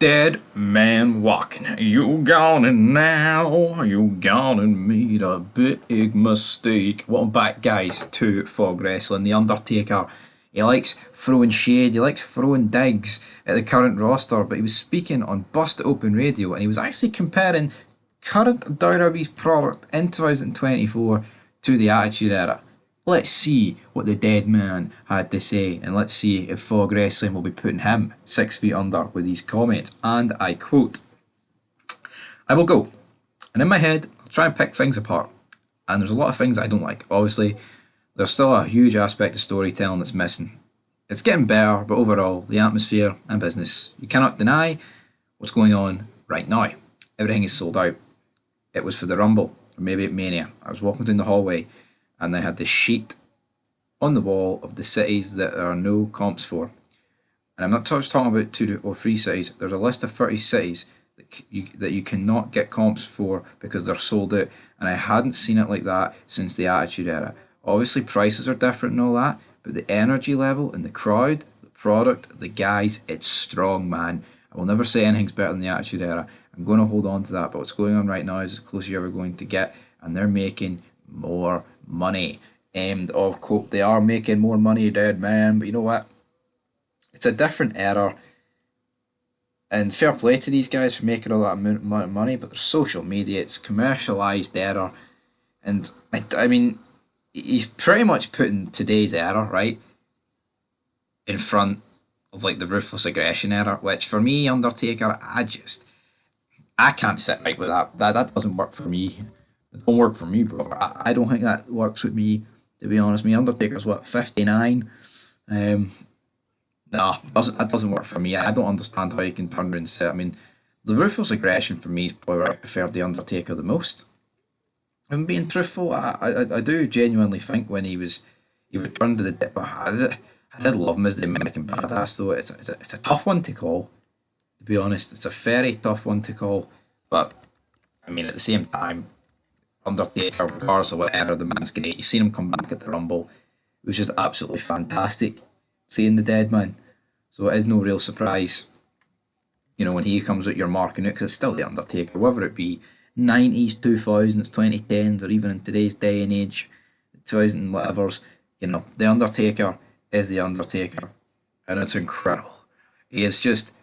Dead man walking. You gone and now you gone and made a big mistake. Welcome back, guys, to Fog Wrestling. The Undertaker. He likes throwing shade, he likes throwing digs at the current roster, but he was speaking on Busted Open Radio and he was actually comparing current WWE's product in 2024 to the Attitude Era. Let's see what the dead man had to say, and let's see if Fog Wrestling will be putting him 6 feet under with these comments. And I quote, "I will go, and in my head, I'll try and pick things apart. And there's a lot of things I don't like. Obviously, there's still a huge aspect of storytelling that's missing. It's getting better, but overall, the atmosphere and business, you cannot deny what's going on right now. Everything is sold out. It was for the Rumble, or maybe at Mania. I was walking down the hallway, and they had this sheet on the wall of the cities that there are no comps for. And I'm not just talking about 2 or 3 cities. There's a list of 30 cities that you cannot get comps for because they're sold out. And I hadn't seen it like that since the Attitude Era. Obviously, prices are different and all that, but the energy level in the crowd, the product, the guys, it's strong, man. I will never say anything's better than the Attitude Era. I'm going to hold on to that, but what's going on right now is as close as you're ever going to get, and they're making more money." And of course, they are making more money, dead man, but you know what? It's a different era, and fair play to these guys for making all that amount of money, but there's social media, it's commercialised era, and I mean, he's pretty much putting today's era, right, in front of like the Ruthless Aggression era, which for me, Undertaker, I can't sit right with that. That doesn't work for me. It don't work for me, bro. I don't think that works with me, to be honest. Me, Undertaker's what, 59? Nah, that doesn't work for me. I don't understand how you can turn around and say, I mean, the Ruthless Aggression for me is probably where I prefer the Undertaker the most. If I'm being truthful, I do genuinely think when he returned to the dip, I did love him as the American Badass, though. It's a tough one to call, to be honest. It's a very tough one to call, but I mean, at the same time, Undertaker, regardless of what era, the man's great. You seen him come back at the Rumble. It was just absolutely fantastic seeing the dead man. So it is no real surprise, you know, when he comes out, you're marking it, because it's still the Undertaker, whether it be 90s, 2000s, 2010s, or even in today's day and age, 2000 whatever's, you know, the Undertaker is the Undertaker, and it's incredible. He is just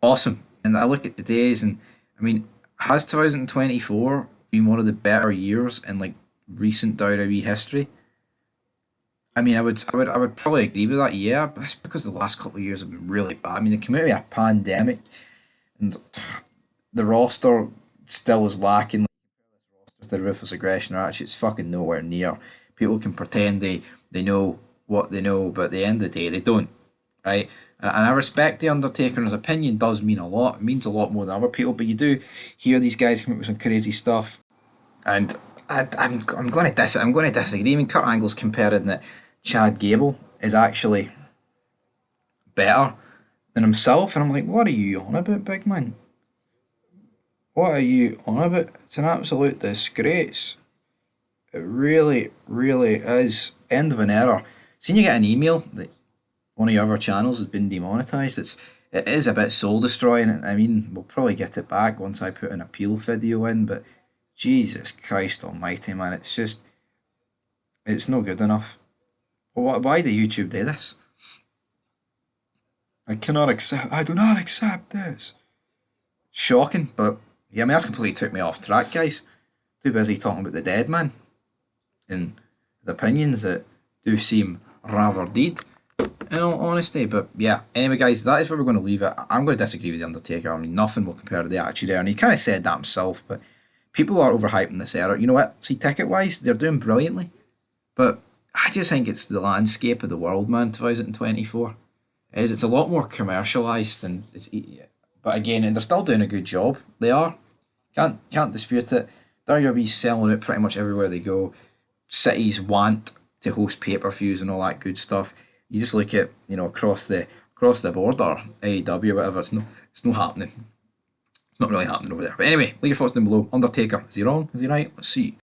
awesome. And I look at today's, and I mean, has 2024 been one of the better years in like recent WWE history? I mean, I would probably agree with that. Yeah, but that's because the last couple of years have been really bad. I mean, they came out of a pandemic, and the roster still is lacking. With the Ruthless Aggression, or actually, it's fucking nowhere near. People can pretend they know what they know, but at the end of the day, they don't. Right? And I respect the Undertaker, and his opinion does mean a lot. It means a lot more than other people, but you do hear these guys come up with some crazy stuff. And I'm going to disagree. I mean, Kurt Angle's comparing that Chad Gable is actually better than himself, and I'm like, what are you on about, big man? What are you on about? It's an absolute disgrace. It really, really is. End of an era. Seen you get an email that one of your other channels has been demonetized. It is a bit soul destroying. I mean, we'll probably get it back once I put an appeal video in, but Jesus Christ Almighty, man, it's no good enough. Why do YouTube do this? I do not accept this. Shocking, but yeah, I mean, that's completely took me off track, guys. Too busy talking about the dead man and the opinions that do seem rather deed, in all honesty. But yeah, anyway, guys, that is where we're going to leave it. I'm going to disagree with the Undertaker. I mean, nothing will compare to the Attitude Era, and he kind of said that himself, but people are overhyping this era. You know what? See, ticket-wise, they're doing brilliantly, but I just think it's the landscape of the world, man. 2024 it's a lot more commercialized, and but again, and they're still doing a good job. They are. Can't dispute it. WWE's selling it pretty much everywhere they go. Cities want to host pay-per-views and all that good stuff. You just look at, you know, across the border, AEW, whatever. It's no happening. It's not really happening over there. But anyway, leave your thoughts down below. Undertaker, is he wrong? Is he right? Let's see.